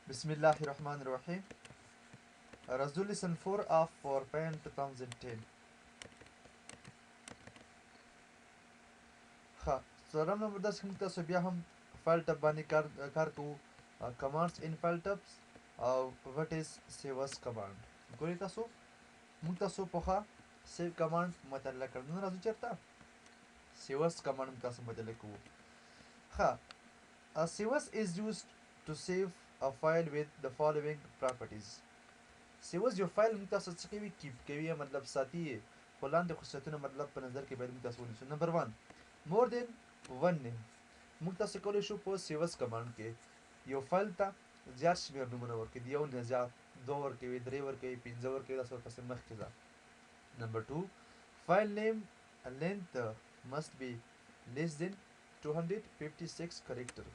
Bismillahirrahmanirrahim. Resolution 4 of PowerPoint 2010. ښه څلورم نمبر دا چې موږ تاسو بیا هم فایل ټب باندې کار کوو کمانډس ان فایل ټبس او وټ از سیو اس کمانډ. ګورئ تاسو موږ تاسو پخوا سیو کمانډ مطالعه کړ. نن راځو چېرته سیو اس کمانډ موږ تاسو مطالعه کوو. ښه سیو اس is used to save a file with the following properties. سیو اس یو فایل موږ تاسو څه کوي کیپ کوي مطلب ساتي یې خو لاندې خصوصیتونه مطلب په نظر کې باید موږ تاسو ونیسو. نمبر 1 more than one name. موږ تاسو کولی شو په سیو اس کمانډ کې یو فایل ته زیات شمېر نومونه ورکړي، د یو نه زیات، دوه ورکوي، درې ورکوي، پنځه ورکوي، داسې ورپسې مخکې ځه. نمبر 2 file name length must be less than 256 character.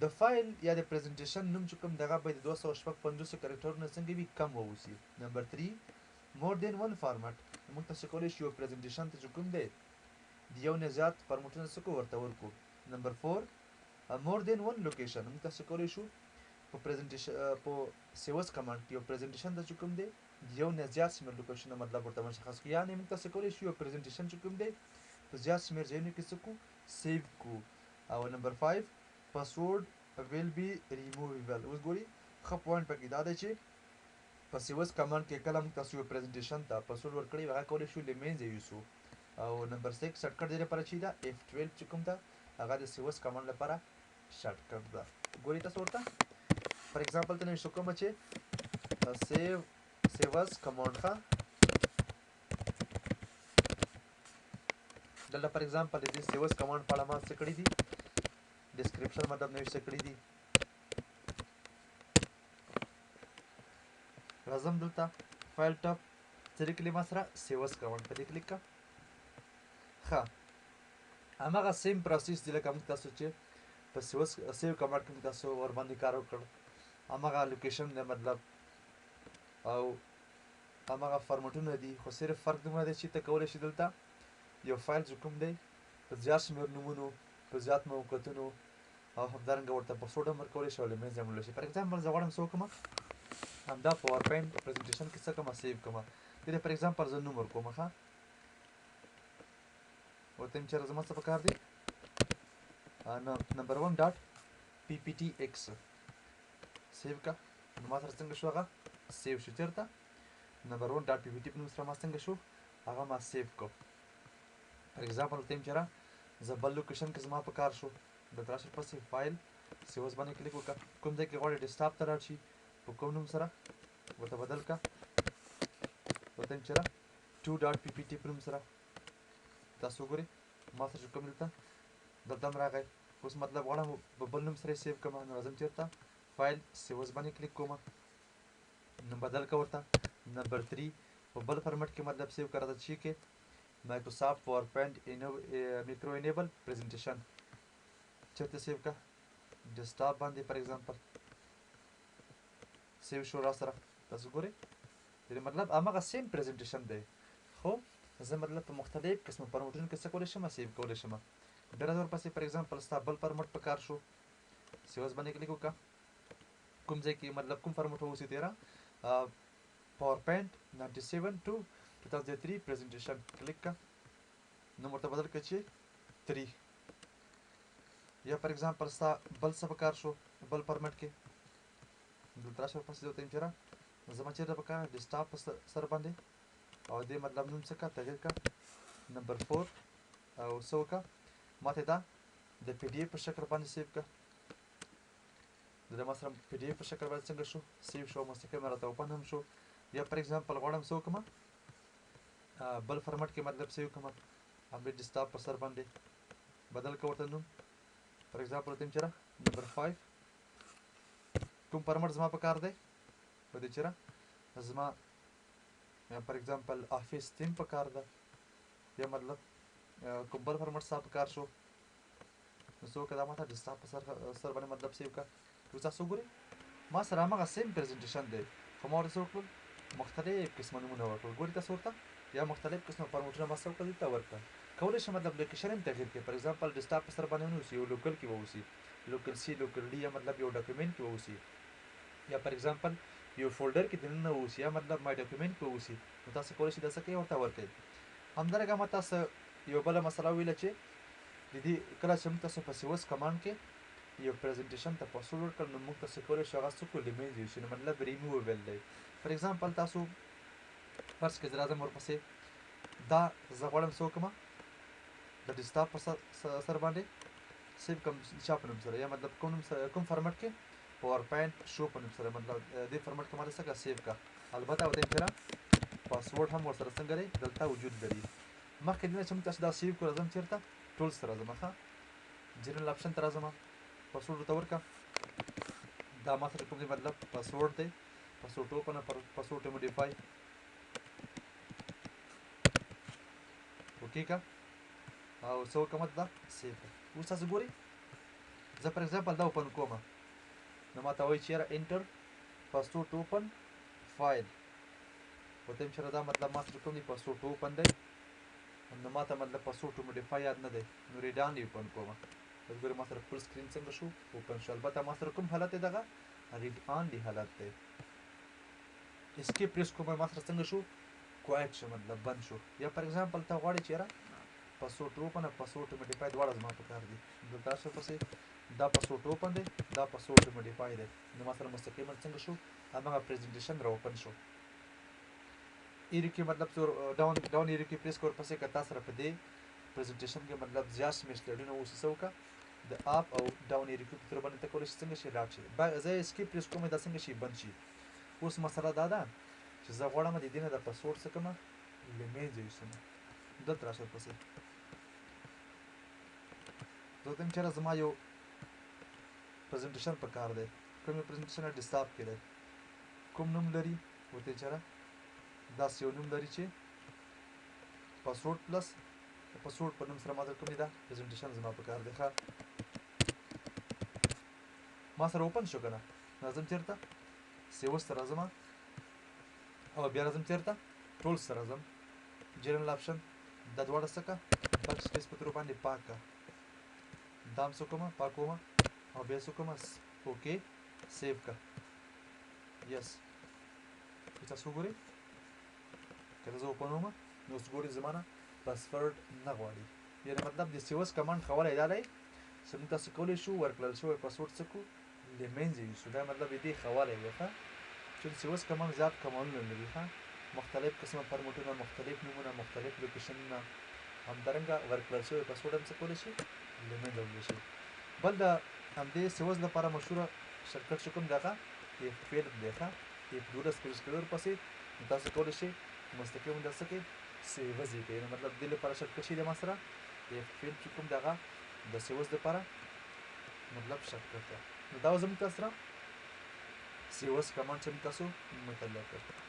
د فایل یا د پریزنټیشن نوم چې کوم دغه باید 256 کرکټرونه څنګه وي کم واوسي. نمبر 3 more than one format. موږ تاسو کولی شو پریزنټیشن ته چې کوم دی د یو نه زیات فارمټونه څه کو ورته ورکو. نمبر 4 more than one location. موږ تاسو کولی شو په پریزنټیشن په سیوس کمانډ کې یو پریزنټیشن ته چې کوم دی د یو نه زیات شمېر لوکیشنونه مطلب ورته مشخص کړو. یعنې موږ تاسو کولی شو یو پریزنټیشن چې کوم دی په زیات شمېر ځایونو کې څه کو سیو کو. او نمبر 5 پاسورډ will be removable. اوس ګوري ښه پوینټ پکې دا دی چې په سیوس کمانډ کې کله موږ تاسو یو پریزنټیشن ته پاسورډ ورکړی هغه کولی شو له منځه یوسو. او نمبر 6 شارټکټ دې لپاره چې دا F12 چې کوم ده هغه د سیوس کمانډ لپاره شارټکټ ده. ګوري تاسو ورته فار ایگزامپل ته نوشته کومه چې سیوس کمانډ ښه دلته فار ایگزامپل د سیوس کمانډ په اړه ما څه کړي دي ډسکرپشن مطلب نوشته کړي دي. راځم دلته فایل ټب څه لیکلي ما سره سیوس کمانډ په دې کلیک کړه. ښه هماغه سیم پروسیس دی لکه موږ تاسو چې په سیو کمانډ کې موږ تاسو ورباندې کار وکړ هماغه لوکیشن دی مطلب او هماغه فارمټونه دي خو صرف فرق دومره دی چې ته کولی شي دلته یو فایل چې کوم دی په زیات شمېر نومونو په زیات موقعیتونو او همدارنګه ورته پاسورډ هم ورکولی شي او له منځه یې وړلی شي. فار ایگزامپل زه غواړم څه وکړم همدا پاورپوینټ پریزنټیشن کې څه کومه سیو کومه دې فار ایگزامپل زه نوم ورکوم ښه ورته یم چېرې زما څه پکار دی نمبر 1 ډاټ پی پی ټي ایکس سیو کا نو ما سره څنګه شو هغه سیو شو. چېرته نمبر 1 ډاټ پی پی ټي په نوم سره ما څنګه شو هغه ما سیو کو. فار ایگزامپل ورته یم چېرې زه بل لوکیشن کې زما پکار شو دلته راشئ پسې فایل سیوس باندې کلیک وکړه کوم ځای کې غواړئ ډیسکټاپ ته لاړ شي په کوم نوم سره ورته بدل کړه ورته یم چېرې 2 ډاټ پی پی ټي په نوم سره تاسو وګورئ ما سره چې کوم دلته هم راغی. اوس مطلب غواړم په بل نوم سره یې سیو کړم نو راځم چېرته فایل سیوس باندې کلیک کوم نوم بدل کړه ورته. نمبر 3 په بل فارمټ کې مطلب سیو کړه چې کې مایکروسافټ پاورپوینټ میکرو انیبل پریزنټیشن چېرته سیو کړه ډیسکټاپ باندې فار ایگزامپل سیو شو را سره تاسو ګورئ یعنې مطلب هماغه سیم پریزنټیشن دی خو زه مطلب په مختلف قسمه فارمټونو کې څه کولی شم سیو کولی شم. بیا راځه ورپسې فار ایگزامپل ستا بل فارمټ په کار شو سیوس باندې کلیک وکړه کوم ځای کې مطلب کوم فارمټ واوسي تیرا پاورپوینټ 97 to 2003 پریزنټیشن کلیک کړه نوم ورته بدل کړه چې 3 یا فار ایگزامپل ستا بل څه په کار شو بل فارمټ کې دلته راشه ورپسې ورته یم چېرې زما چېرته په کار ډیسکټاپ په سر باندې او دې مطلب نوم څه کړه تغیر کړه نمبر 4 او څه وکړه ما ته دا د پی ډي ایف په شکل باندې سیو کړه د ما سره پی ډي ایف په شکل باندې څنګه شو سیو شو مستقیم راته اوپن هم شو. یا فار ایگزامپل غواړم څه وکړم بل فارمټ کې مطلب سیو کړم همدې ډیسکټاپ په سر باندې بدل کړه ورته نوم فار ایگزامپل ورته یم چېرې نمبر 5 کوم فارمټ زما په کار دی په دې چېرې زما فار ایگزامپل افیس تیم په کار ده یا مطلب کوم بل فارمټ ستا په کار شو نو څه وکړه دا ما ته ډیسکټاپ په سر باندې مطلب سیو کړه. اوس تاسو وګورئ ما سره هماغه سیم پریزنټیشن دی خو ما ورته څه وکړل مختلف قسمه نومونه ورکړل. ګورئ تاسو ورته یا مختلف قسمه فارمټونه ما څه وکړل دلته ورکړل کولی شي مطلب لوکیشن هم تغیر کړي. فار ایگزامپل ډیسکټاپ په سر باندې ونه اوسي یو لوکل کې واوسي لوکل سی لوکل ډي یا مطلب یو ډاکومنټ کې واوسي یا پر ایگزامپل یو فولډر کې دننه اوسي یا مطلب مای ډاکومنټ کې اوسي نو تاسو کولی شئ دا څه کوئ ورته ورکړئ. همدارنګه ما تاسو یو بله مسله وویله چې د دې کله چې موږ تاسو په سیوس کمانډ کې یو پریزنټیشن ته پاسورډ ورکړل نو موږ تاسو کولی شو هغه څه کړو له منځه یوسو نو مطلب ریموویبل دی. فار ایگزامپل تاسو فرض کړئ زه راځم ورپسې دا زه غواړم څه وکړم د ډیسکټاپ په سر باندې سیو کوم چا په نوم سره یا مطلب کوم فارمټ کې پاور پوینټ شو په نوم سره مطلب دې فارمټ کې ماته څه کړه سیو کړه. البته ورته سره پاسورډ هم ورسره څنګه دی دلته وجود لري. مخکې دې نه چې موږ تاسو دا سیو کړو راځم چېرته ټولز ته راځم ښه جنرل آپشن ته راځم پاسورډ ورته ورکړه. دا ما سره کوم دی مطلب پاسورډ دی پاسورډ اوپن پاسورډ موډیفای اوکې کا او څه وکړم دا سیو کړه. اوس تاسو ګورئ زه پر ایگزامپل دا اوپن کوم نو ما ته وایي چې یاره انټر پاسورډ اوپن فایل ورته یم چېرې دا مطلب ما سره کوم دی پاسورډ اوپن دی نو ما ته مطلب پاسورډ موډیفای یاد نه دی نو ریډ آن اوپن کوم تاسو ګورئ ما سره فل سکرین څنګه شو اوپن شو. البته ما سره کوم حالت دی دغه ریډ آن دی حالت دی. اسکیپ پریس کوم ما سره څنګه شو کوایټ شو مطلب بند شو. یا پر ایگزامپل ته غواړئ چې یاره پاسورډ اوپن او پاسورډ موډیفای دواړه زما په کار دي دلته راشئ پسې دا پاسورډ اوپن دی دا پاسورډ موډیفای دی نو ما سره مستقیما څنګه شو هماغه پریزنټیشن را اوپن شو. ایرو کې مطلب ډاون ایرو کې پریس کړ ورپسې که تا سره په دې پریزنټیشن کې مطلب زیات شمېر سلایډونه اوس څه وکړه د اپ او ډاون ایرو کې په تر باندې ته کولی شي څنګه شي لاړ شي. زه اسکیپ پریس کوم دا څنګه شي بند شي. اوس مسله دا ده چې زه غواړم د دې نه د پاسورډ څه کړم له منځه یوسم. دلته راشه ورپسې زه ورته یم چېرې زما یو پریزنټیشن په کار دی کوم یو پریزنټیشن ډیسکټاپ کې دی کوم نوم لري ورته چېرې داسې یو نوم لري چې پاسورډ پلس پاسورډ په نوم سره ما ته کوم دی دا پریزنټیشن زما په کار دی ښه ما سره اوپن شو که نه راځم چېرته سیوس ته راځم او بیا راځم چېرته ټولز ته راځم جنرل آپشن دا دواړه څه کړه بک سپیس په تر باندې پاک کړه دا هم څه کومه پاکومه او بیا څه کومه اوکې سیو کړه یس تاسو وګورئ که زه اوپن وم نو اوس ګورئ زما نه پاسورډ نه غواړي یعنې مطلب د سیوس کمانډ ښه والی دا دی چې موږ تاسو کولی شو ورکړل شوی پاسورډ څه کړو له منځه یوسو دا مطلب د دې ښه والی دی ښه چې د سیوس کمانډ زیات کمالونه لري ښه مختلف قسمه فارمټونه مختلف نومونه مختلف لوکیشنونه همدارنګه ورکړل شوی پاسورډ هم څه کولی شي له منځه وړلی شي. بل د همدې سیوس لپاره مشهوره شرکټ چې کوم دی هغه F12 دی ښه F12 پریس کړئ ورپسې نو تاسو کولی شئ مستقیم دا څه کوئ سیوز یې کوئ نو مطلب دې لپاره شرکټ شي دی ما سره F12 چې کوم دی هغه د سیوز لپاره مطلب شرکټ دی. نو دا زموږ تاسو سره سیوس کمانډ چې موږ تاسو مطلع کړ.